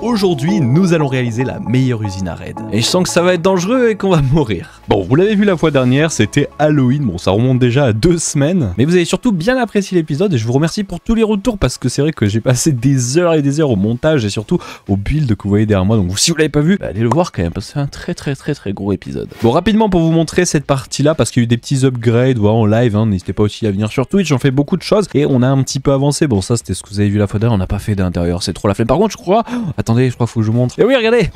Aujourd'hui, nous allons réaliser la meilleure usine à raid. Et je sens que ça va être dangereux et qu'on va mourir. Bon, vous l'avez vu la fois dernière, c'était Halloween. Bon, ça remonte déjà à 2 semaines. Mais vous avez surtout bien apprécié l'épisode et je vous remercie pour tous les retours parce que c'est vrai que j'ai passé des heures et des heures au montage et surtout au build que vous voyez derrière moi. Donc si vous l'avez pas vu, allez le voir quand même parce que c'est un très gros épisode. Bon, rapidement pour vous montrer cette partie-là parce qu'il y a eu des petits upgrades en live. N'hésitez pas aussi à venir sur Twitch, on fait beaucoup de choses et on a un petit peu avancé. Bon, ça c'était ce que vous avez vu la fois dernière, on n'a pas fait d'intérieur, c'est trop la flemme. Par contre, je crois... Attendez, je crois qu'il faut que je vous montre. Et oui, regardez,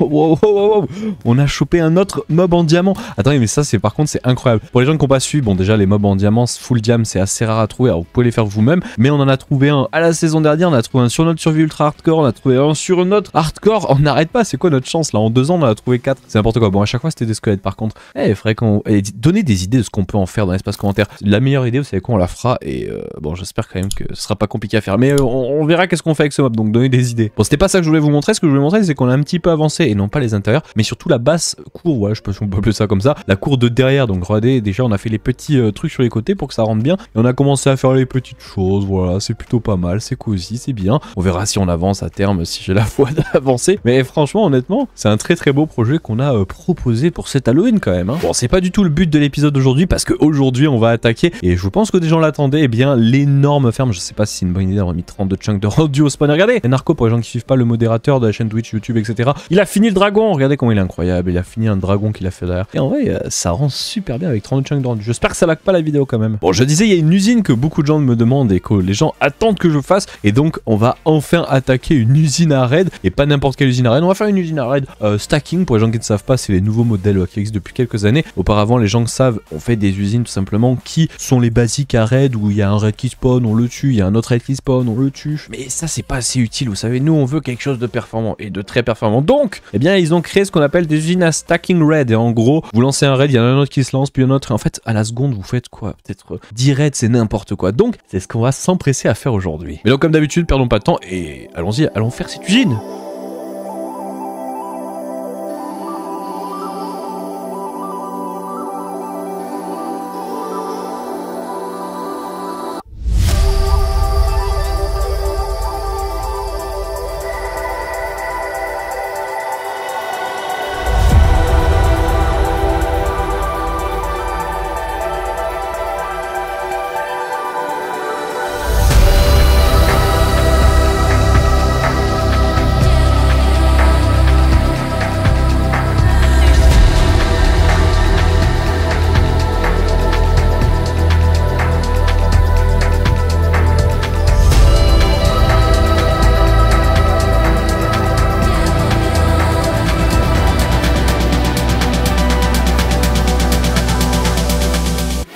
on a chopé un autre mob en diamant. Attendez, mais ça, c'est par contre, c'est incroyable. Pour les gens qui n'ont pas su, bon, déjà, les mobs en diamant, full diam, c'est assez rare à trouver. Alors, vous pouvez les faire vous-même. Mais on en a trouvé un à la saison dernière. On a trouvé un sur notre survie ultra hardcore. On a trouvé un sur notre hardcore. On n'arrête pas. C'est quoi notre chance là? En 2 ans, on en a trouvé 4. C'est n'importe quoi. Bon, à chaque fois, c'était des squelettes. Par contre, il faudrait qu'on. Donnez des idées de ce qu'on peut en faire dans l'espace commentaire. La meilleure idée, vous savez quoi, on la fera. Et bon, j'espère quand même que ce sera pas compliqué à faire. Mais on verra qu'est-ce qu'on fait avec ce mob. Donc, donnez des idées. Bon, c'était pas ça que je voulais vous montrer. Ce que je voulais montrer, c'est qu'on a un petit peu avancé et non pas les intérieurs, mais surtout la basse cour. Ouais, je sais pas si on peut appeler ça comme ça. La cour de derrière. Donc, regardez, déjà, on a fait les petits trucs sur les côtés pour que ça rentre bien. Et on a commencé à faire les petites choses. Voilà, c'est plutôt pas mal. C'est cosy, c'est bien. On verra si on avance à terme, si j'ai la foi d'avancer. Mais franchement, honnêtement, c'est un très beau projet qu'on a proposé pour cet Halloween quand même. Bon, c'est pas du tout le but de l'épisode d'aujourd'hui parce qu'aujourd'hui, on va attaquer. Et je pense que des gens l'attendaient. Eh bien, l'énorme ferme. Je sais pas si c'est une bonne idée d'avoir mis 32 chunks de audio spawn. Regardez, Narco, pour les gens qui suivent pas, le modérateur de la chaîne Twitch, YouTube, etc. Il a fini le dragon. Regardez comment il est incroyable. Il a fini un dragon qu'il a fait derrière. Et en vrai, ça rend super bien avec 32 chunks de rendu. J'espère que ça lag pas la vidéo quand même. Bon, je disais, il y a une usine que beaucoup de gens me demandent et que les gens attendent que je fasse. Et donc, on va enfin attaquer une usine à raid. Et pas n'importe quelle usine à raid. On va faire une usine à raid stacking. Pour les gens qui ne savent pas, c'est les nouveaux modèles qui existent depuis quelques années. Auparavant, les gens qui savent, on fait des usines tout simplement qui sont les basiques à raid où il y a un raid qui spawn, on le tue. Il y a un autre raid qui spawn, on le tue. Mais ça, c'est pas assez utile. Vous savez, nous, on veut quelque chose de performant et de très performant. Donc, eh bien, ils ont créé ce qu'on appelle des usines à stacking raid. Et en gros, vous lancez un raid, il y en a un autre qui se lance, puis un autre. Et en fait, à la seconde, vous faites quoi? Peut-être 10 raids, c'est n'importe quoi. Donc, c'est ce qu'on va s'empresser à faire aujourd'hui. Mais donc, comme d'habitude, perdons pas de temps et allons-y, allons faire cette usine.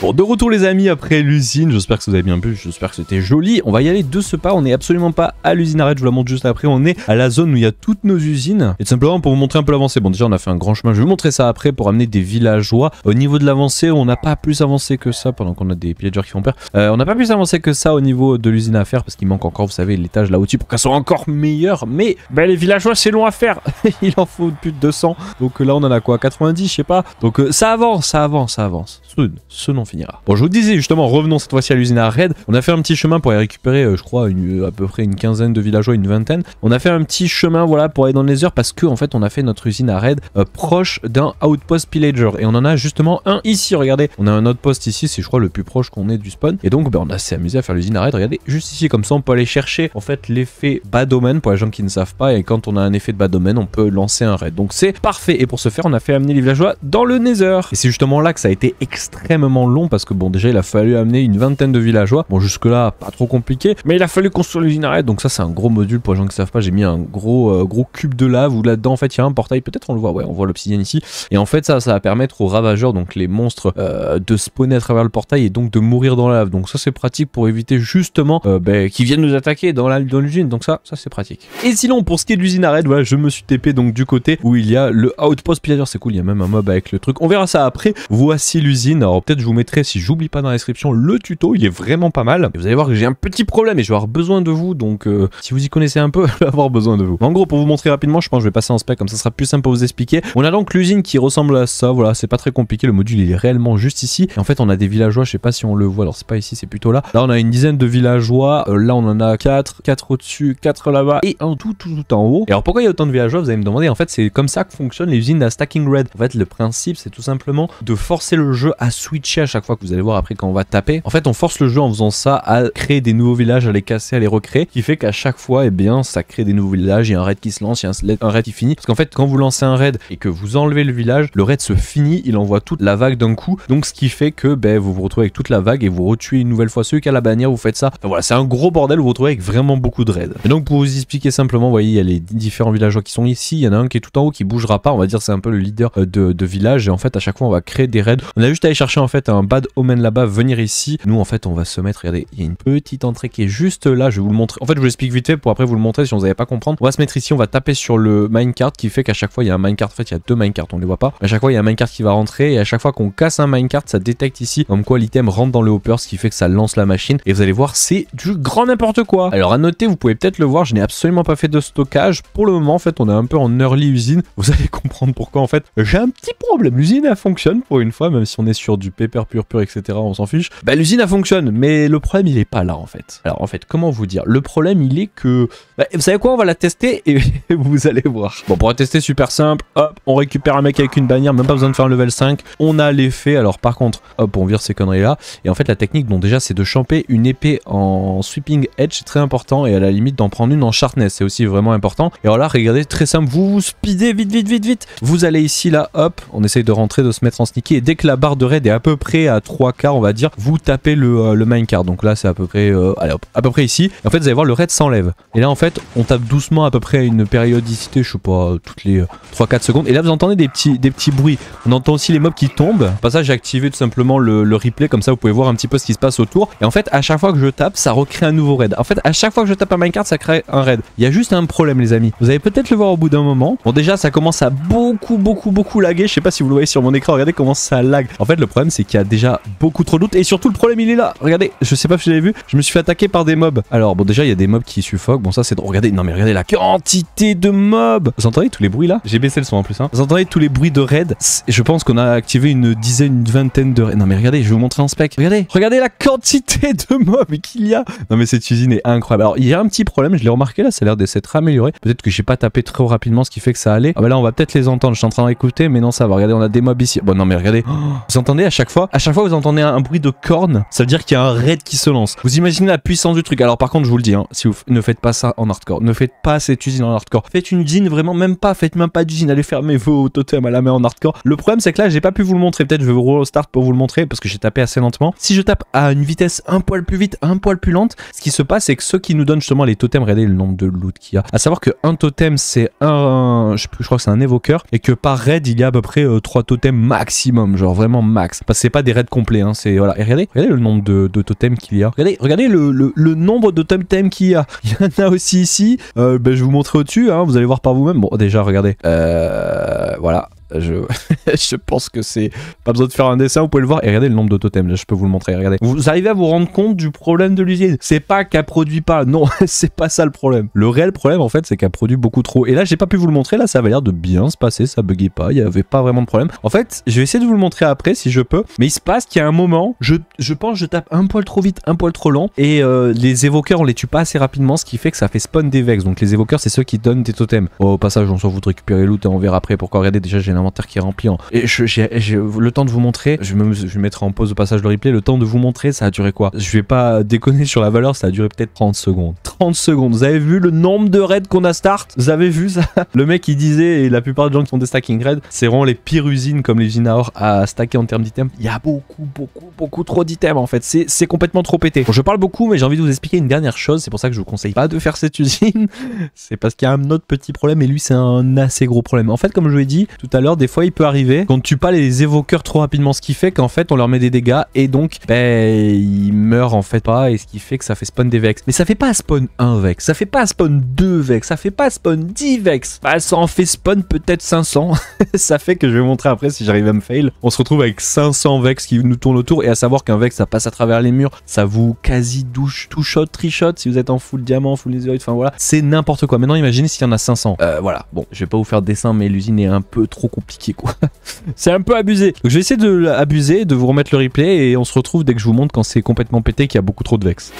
Bon, de retour les amis après l'usine, j'espère que vous avez bien vu, j'espère que c'était joli. On va y aller de ce pas, on n'est absolument pas à l'usine à raid, je vous la montre juste après, on est à la zone où il y a toutes nos usines. Et tout simplement pour vous montrer un peu l'avancée, bon déjà on a fait un grand chemin, je vais vous montrer ça après pour amener des villageois. Au niveau de l'avancée, on n'a pas plus avancé que ça, pendant qu'on a des pillagers qui font peur. On n'a pas plus avancé que ça au niveau de l'usine à faire, parce qu'il manque encore, vous savez, l'étage là au-dessus pour qu'elle soit encore meilleure. Mais ben, les villageois c'est long à faire, il en faut plus de 200. Donc là on en a quoi, 90, je sais pas. Donc ça avance, ça avance, ça avance. Ce n'en finira. Bon, je vous disais justement, revenons cette fois-ci à l'usine à raid. On a fait un petit chemin pour aller récupérer, je crois, à peu près une quinzaine de villageois, une vingtaine. On a fait un petit chemin, voilà, pour aller dans les heures parce que en fait, on a fait notre usine à raid proche d'un outpost pillager. Et on en a justement un ici, regardez. On a un outpost ici, c'est je crois le plus proche qu'on ait du spawn. Et donc, ben, on a assez amusé à faire l'usine à raid. Regardez, juste ici, comme ça, on peut aller chercher en fait l'effet bad omen pour les gens qui ne savent pas. Et quand on a un effet de bad omen, on peut lancer un raid. Donc c'est parfait. Et pour ce faire, on a fait amener les villageois dans le nether. Et c'est justement là que ça a été extrêmement long parce que bon, déjà, il a fallu amener une vingtaine de villageois. Bon, jusque-là, pas trop compliqué. Mais il a fallu construire l'usine à raid. Donc ça, c'est un gros module pour les gens qui savent pas. J'ai mis un gros cube de lave où là-dedans, en fait, il y a un portail. Peut-être on le voit. Ouais, on voit l'obsidienne ici. Et en fait, ça va permettre aux ravageurs, donc les monstres, de spawner à travers le portail et donc de mourir dans la lave. Donc ça, c'est pratique pour éviter justement qu'ils viennent nous attaquer dans l'usine. Donc ça c'est pratique. Et sinon, pour ce qui est de l'usine à raid, voilà, je me suis TP donc du côté où il y a le outpost pillager. C'est cool, il y a même un mob avec le truc. On verra ça après. Voici l'usine. Alors peut-être je vous mettrai mettrai, si j'oublie pas dans la description, le tuto, il est vraiment pas mal. Et vous allez voir que j'ai un petit problème et je vais avoir besoin de vous, donc si vous y connaissez un peu, je vais avoir besoin de vous. En gros, pour vous montrer rapidement, je pense que je vais passer en spec, comme ça sera plus simple pour vous expliquer. On a donc l'usine qui ressemble à ça, voilà, c'est pas très compliqué, le module il est réellement juste ici. Et en fait, on a des villageois, je sais pas si on le voit, alors c'est pas ici, c'est plutôt là. Là, on a une dizaine de villageois, là on en a 4 au-dessus, 4 là-bas et un tout en haut. Et alors pourquoi il y a autant de villageois, vous allez me demander, en fait, c'est comme ça que fonctionne les usines à Stacking Red. En fait, le principe, c'est tout simplement de forcer le jeu à switcher à chaque fois que vous allez voir après quand on va taper. En fait, on force le jeu en faisant ça à créer des nouveaux villages, à les casser, à les recréer, qui fait qu'à chaque fois, eh bien, ça crée des nouveaux villages, il y a un raid qui se lance, il y a un raid qui finit. Parce qu'en fait, quand vous lancez un raid et que vous enlevez le village, le raid se finit, il envoie toute la vague d'un coup. Donc, ce qui fait que ben, vous vous retrouvez avec toute la vague et vous retuez une nouvelle fois celui qui a la bannière, vous faites ça. Enfin, voilà, c'est un gros bordel, vous vous retrouvez avec vraiment beaucoup de raids. Et donc, pour vous expliquer simplement, vous voyez, il y a les différents villageois qui sont ici, il y en a un qui est tout en haut qui bougera pas, on va dire c'est un peu le leader de village et en fait à chaque fois on va créer des raids. On a juste à aller chercher en fait un bad omen là-bas, venir ici. Nous en fait on va se mettre, regardez, il y a une petite entrée qui est juste là, je vais vous le montrer. En fait je vous l'explique vite fait pour après vous le montrer si vous n'avez pas comprendre. On va se mettre ici, on va taper sur le minecart qui fait qu'à chaque fois il y a un minecart, en fait il y a 2 minecarts, on les voit pas. À chaque fois il y a un minecart qui va rentrer et à chaque fois qu'on casse un minecart ça détecte ici comme quoi l'item rentre dans le hopper, ce qui fait que ça lance la machine et vous allez voir c'est du grand n'importe quoi. Alors à noter, vous pouvez peut-être le voir, je n'ai absolument pas fait de stockage. Pour le moment en fait on est un peu en early usine, vous allez comprendre pourquoi en fait j'ai un petit problème. L'usine elle fonctionne pour une fois, même si on est sur du paper pur etc, on s'en fiche. Bah l'usine elle fonctionne, mais le problème il est pas là en fait. Alors en fait comment vous dire, le problème il est que bah, vous savez quoi, on va la tester et vous allez voir. Bon pour la tester super simple, hop on récupère un mec avec une bannière, même pas besoin de faire un level 5, on a l'effet. Alors par contre hop on vire ces conneries là et en fait la technique donc déjà c'est de champer une épée en sweeping edge, c'est très important, et à la limite d'en prendre une en sharpness, c'est aussi vraiment important. Et alors là regardez, très simple, vous speedez vite, vous allez ici là, hop, on essaye de rentrer, de se mettre en sneaky, et dès que la barre de raid est à peu près à 3/4 on va dire, vous tapez le minecart, donc là c'est à peu près allez hop, à peu près ici, et en fait vous allez voir le raid s'enlève, et là en fait on tape doucement à peu près à une périodicité, je sais pas, toutes les 3-4 secondes, et là vous entendez des petits bruits, on entend aussi les mobs qui tombent. Pas ça, j'ai activé tout simplement le replay, comme ça vous pouvez voir un petit peu ce qui se passe autour, et en fait à chaque fois que je tape ça recrée un nouveau raid. En fait à chaque fois que je tape un minecart ça crée un raid. Il y a juste un problème les amis, vous allez peut-être le voir au bout d'un moment. Bon déjà ça commence à beaucoup laguer, je sais pas si vous le voyez sur mon écran, regardez comment ça lag. En fait le problème c'est qu'il y a déjà beaucoup trop de loot, et surtout le problème il est là, regardez, je sais pas si vous l'avez vu, je me suis fait attaquer par des mobs. Alors bon déjà il y a des mobs qui suffoquent, bon ça c'est drôle, regardez, non mais regardez la quantité de mobs. Vous entendez tous les bruits là, j'ai baissé le son en plus hein. Vous entendez tous les bruits de raid, je pense qu'on a activé une dizaine, une vingtaine de raids. Non mais regardez, je vais vous montrer en spec, regardez la quantité de mobs qu'il y a. Non mais cette usine est incroyable. Alors il y a un petit problème, je l'ai remarqué là, ça a l'air de s'être amélioré, peut-être que j'ai pas tapé trop rapidement ce qui fait que ça allait. Ah bah là on va peut-être les entendre, je suis en train d'écouter mais non ça va, regardez on a des mobs ici. Bon non mais regardez, vous entendez à chaque fois vous entendez un bruit de corne, ça veut dire qu'il y a un raid qui se lance. Vous imaginez la puissance du truc. Alors par contre je vous le dis hein, si vous ne faites pas ça en hardcore, ne faites pas cette usine en hardcore, faites une usine vraiment, faites même pas d'usine, allez fermer vos totems à la main en hardcore. Le problème c'est que là j'ai pas pu vous le montrer, peut-être je vais vous restart pour vous le montrer parce que j'ai tapé assez lentement. Si je tape à une vitesse un poil plus vite, un poil plus lente, ce qui se passe c'est que ceux qui nous donnent justement les totems, regardez le nombre de loot qu'il y a, à savoir que un totem c'est je crois que c'est un évoqueur, et que par raid il y a à peu près 3 totems maximum, genre vraiment max, parce que c'est pas des raids complets hein, c'est voilà. Et regardez le nombre de totems qu'il y a, regardez le nombre de totems qu'il y a. Il y en a aussi ici, je vais vous montrer au-dessus hein, vous allez voir par vous-même. Bon déjà regardez, voilà. Je pense que c'est pas besoin de faire un dessin, vous pouvez le voir, et regardez le nombre de totems, là je peux vous le montrer, regardez. Vous arrivez à vous rendre compte du problème de l'usine, c'est pas qu'elle produit pas, non, c'est pas ça le problème. Le réel problème en fait c'est qu'elle produit beaucoup trop, et là j'ai pas pu vous le montrer, là ça avait l'air de bien se passer, ça buguait pas, il y avait pas vraiment de problème. En fait je vais essayer de vous le montrer après si je peux, mais il se passe qu'il y a un moment, je pense que je tape un poil trop vite, un poil trop lent, et les évoqueurs on les tue pas assez rapidement, ce qui fait que ça fait spawn des vex. Donc les évoqueurs c'est ceux qui donnent des totems. Au passage on s'en fout de récupérer loot et on verra après pourquoi. Regardez déjà j'ai l'inventaire qui est rempli en... Et j'ai le temps de vous montrer, je mettrai en pause au passage le replay, le temps de vous montrer ça a duré quoi, je vais pas déconner sur la valeur, ça a duré peut-être 30 secondes. 30 secondes, vous avez vu le nombre de raids qu'on a start, vous avez vu ça? Le mec il disait, et la plupart des gens qui font des stacking raids, c'est vraiment les pires usines comme les usines à stacker en termes d'items. Il y a beaucoup trop d'items en fait, c'est complètement trop pété. Bon, je parle beaucoup mais j'ai envie de vous expliquer une dernière chose, c'est pour ça que je vous conseille pas de faire cette usine, c'est parce qu'il y a un autre petit problème, et lui c'est un assez gros problème. En fait comme je vous l'ai dit tout à l'heure, l'heure, des fois il peut arriver qu'on ne tue pas les évoqueurs trop rapidement, ce qui fait qu'en fait on leur met des dégâts et donc ils meurent en fait pas, et ce qui fait que ça fait spawn des Vex. Mais ça fait pas spawn 1 Vex, ça fait pas spawn 2 Vex, ça fait pas spawn 10 Vex. Bah ça en fait spawn peut-être 500. Ça fait que je vais montrer après si j'arrive à me fail. On se retrouve avec 500 Vex qui nous tournent autour, et à savoir qu'un Vex ça passe à travers les murs, ça vous quasi douche, two shot, tri-shot si vous êtes en full diamant, full netherite, enfin voilà, c'est n'importe quoi. Maintenant imaginez s'il y en a 500. Voilà, bon, je vais pas vous faire de dessin, mais l'usine est un peu trop compliquée quoi. C'est un peu abusé. Donc je vais essayer de l'abuser, de vous remettre le replay, et on se retrouve dès que je vous montre quand c'est complètement pété, qu'il y a beaucoup trop de Vex.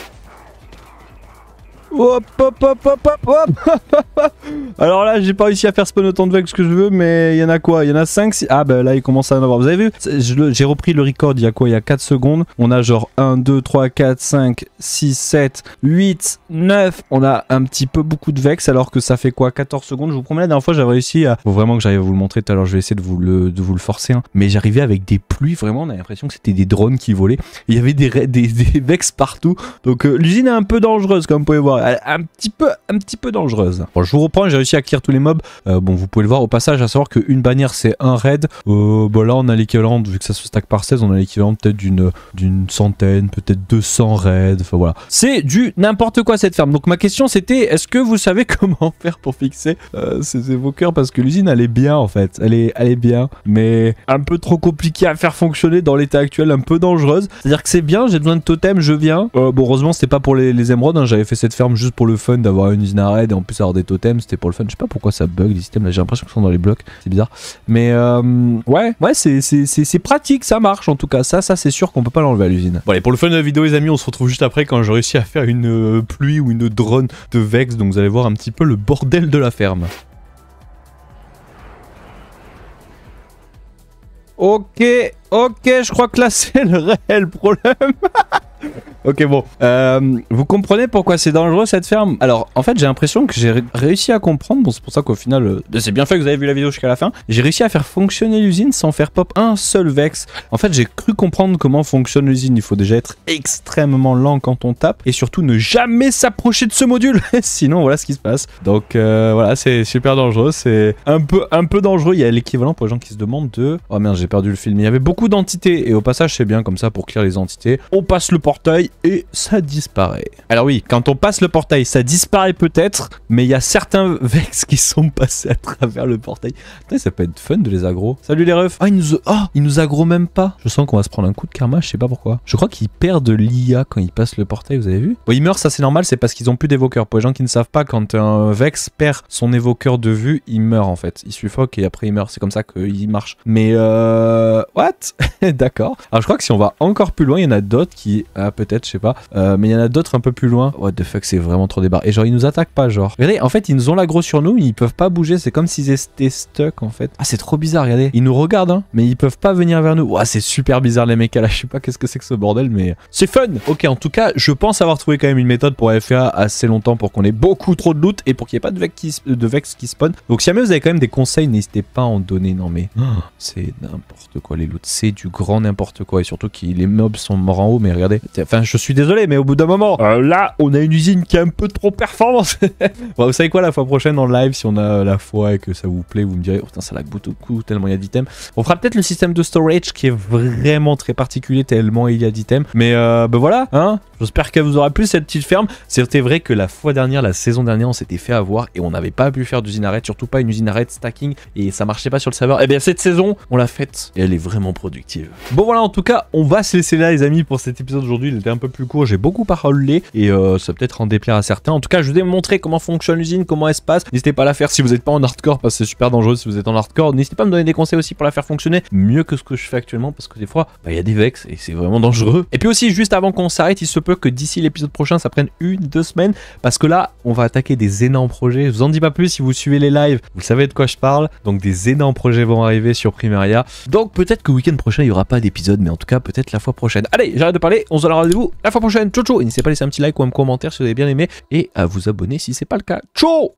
Hop, hop, hop, hop, hop, hop. Alors là, j'ai pas réussi à faire spawn autant de Vex que je veux, mais il y en a quoi? Il y en a 5, 6... Ah bah là, il commence à en avoir. Vous avez vu? J'ai repris le record il y a quoi? Il y a 4 secondes. On a genre 1, 2, 3, 4, 5, 6, 7, 8, 9. On a un petit peu beaucoup de Vex, alors que ça fait quoi? 14 secondes. Je vous promets, la dernière fois, j'avais réussi à... Faut vraiment que j'arrive à vous le montrer tout à l'heure. Je vais essayer de vous le forcer. Hein. Mais j'arrivais avec des pluies, vraiment. On a l'impression que c'était des drones qui volaient. Il y avait des Vex partout. Donc l'usine est un peu dangereuse, comme vous pouvez voir. Un petit peu dangereuse. Bon, je vous reprends, j'ai réussi à clear tous les mobs. Bon, vous pouvez le voir au passage, à savoir qu'une bannière c'est un raid. Bon, là on a l'équivalent, vu que ça se stack par 16, on a l'équivalent peut-être d'une centaine, peut-être 200 raids. Enfin voilà. C'est du n'importe quoi cette ferme. Donc ma question c'était, est-ce que vous savez comment faire pour fixer ces évoqueurs? Parce que l'usine elle est bien en fait. Elle est bien, mais un peu trop compliquée à faire fonctionner dans l'état actuel, un peu dangereuse. C'est-à-dire que c'est bien, j'ai besoin de totem, je viens. Bon, heureusement c'était pas pour les émeraudes, hein. J'avais fait cette ferme juste pour le fun d'avoir une usine à raid et en plus avoir des totems, c'était pour le fun. Je sais pas pourquoi ça bug les systèmes là, j'ai l'impression qu'ils sont dans les blocs, c'est bizarre. Mais ouais c'est pratique, ça marche en tout cas. Ça c'est sûr qu'on peut pas l'enlever à l'usine. Bon allez, pour le fun de la vidéo les amis, on se retrouve juste après quand j'ai réussi à faire une pluie ou une drone de Vex, donc vous allez voir un petit peu le bordel de la ferme. Ok, je crois que là c'est le réel problème. Ok bon, vous comprenez pourquoi c'est dangereux cette ferme? Alors en fait j'ai l'impression que j'ai réussi à comprendre, bon c'est pour ça qu'au final, c'est bien fait que vous avez vu la vidéo jusqu'à la fin, j'ai réussi à faire fonctionner l'usine sans faire pop un seul Vex. En fait j'ai cru comprendre comment fonctionne l'usine, il faut déjà être extrêmement lent quand on tape, et surtout ne jamais s'approcher de ce module, sinon voilà ce qui se passe. Donc voilà, c'est super dangereux, c'est un peu dangereux, il y a l'équivalent pour les gens qui se demandent de... Oh merde, j'ai perdu le film, il y avait beaucoup d'entités, et au passage c'est bien comme ça pour clear les entités, on passe le portail, et ça disparaît. Alors oui, quand on passe le portail, ça disparaît peut-être, mais il y a certains Vex qui sont passés à travers le portail. Putain, ça peut être fun de les aggro. Salut les refs. Ah, ils nous aggro même pas. Je sens qu'on va se prendre un coup de karma, je sais pas pourquoi. Je crois qu'ils perdent l'IA quand ils passent le portail, vous avez vu? Bon, ils meurent, ça c'est normal, c'est parce qu'ils ont plus d'évoqueurs. Pour les gens qui ne savent pas, quand un Vex perd son évoqueur de vue, il meurt en fait. Il suffoque et après il meurt. C'est comme ça qu'il marche. Mais what? D'accord. Alors je crois que si on va encore plus loin, il y en a d'autres qui... Ah, peut-être, je sais pas. Mais il y en a d'autres un peu plus loin. What the fuck, c'est vraiment trop débarré. Et genre, ils nous attaquent pas, genre. Regardez, en fait, ils nous ont l'aggro sur nous, ils peuvent pas bouger. C'est comme s'ils étaient stuck, en fait. Ah, c'est trop bizarre, regardez. Ils nous regardent, hein, mais ils peuvent pas venir vers nous. Ouah, c'est super bizarre, les mecs là. Je sais pas qu'est-ce que c'est que ce bordel, mais c'est fun. Ok, en tout cas, je pense avoir trouvé quand même une méthode pour FA assez longtemps pour qu'on ait beaucoup trop de loot et pour qu'il n'y ait pas de Vex qui spawn. Donc, si jamais vous avez quand même des conseils, n'hésitez pas à en donner. Non, mais c'est n'importe quoi, les loots. C'est du grand n'importe quoi. Et surtout que les mobs sont morts en haut, mais regardez. Enfin, je suis désolé, mais au bout d'un moment, là, on a une usine qui est un peu trop performante. Bon, vous savez quoi, la fois prochaine en live, si on a la foi et que ça vous plaît, vous me direz, oh putain, ça lag beaucoup tellement il y a d'items. On fera peut-être le système de storage qui est vraiment très particulier tellement il y a d'items. Mais ben voilà, hein. J'espère qu'elle vous aura plu cette petite ferme. C'était vrai que la fois dernière, la saison dernière, on s'était fait avoir et on n'avait pas pu faire d'usine à raid, surtout pas une usine à raid stacking et ça marchait pas sur le serveur. Et bien cette saison, on l'a faite et elle est vraiment productive. Bon voilà, en tout cas, on va se laisser là les amis pour cet épisode aujourd'hui. Il était un peu plus court, j'ai beaucoup parlé et ça peut être en déplaire à certains. En tout cas, je vous ai montré comment fonctionne l'usine, comment elle se passe. N'hésitez pas à la faire si vous n'êtes pas en hardcore parce que c'est super dangereux si vous êtes en hardcore. N'hésitez pas à me donner des conseils aussi pour la faire fonctionner mieux que ce que je fais actuellement parce que des fois, il y a des Vex et c'est vraiment dangereux. Et puis aussi, juste avant qu'on s'arrête, il se peut que d'ici l'épisode prochain, ça prenne 1-2 semaines parce que là, on va attaquer des énormes projets. Je vous en dis pas plus si vous suivez les lives, vous savez de quoi je parle. Donc des énormes projets vont arriver sur Primaria. Donc peut-être que le week-end prochain, il n'y aura pas d'épisode, mais en tout cas, peut-être la fois prochaine. Allez, j'arrête de parler, on se donne rendez-vous la fois prochaine. Ciao ciao. Et n'hésitez pas à laisser un petit like ou un commentaire si vous avez bien aimé et à vous abonner si c'est pas le cas. Ciao.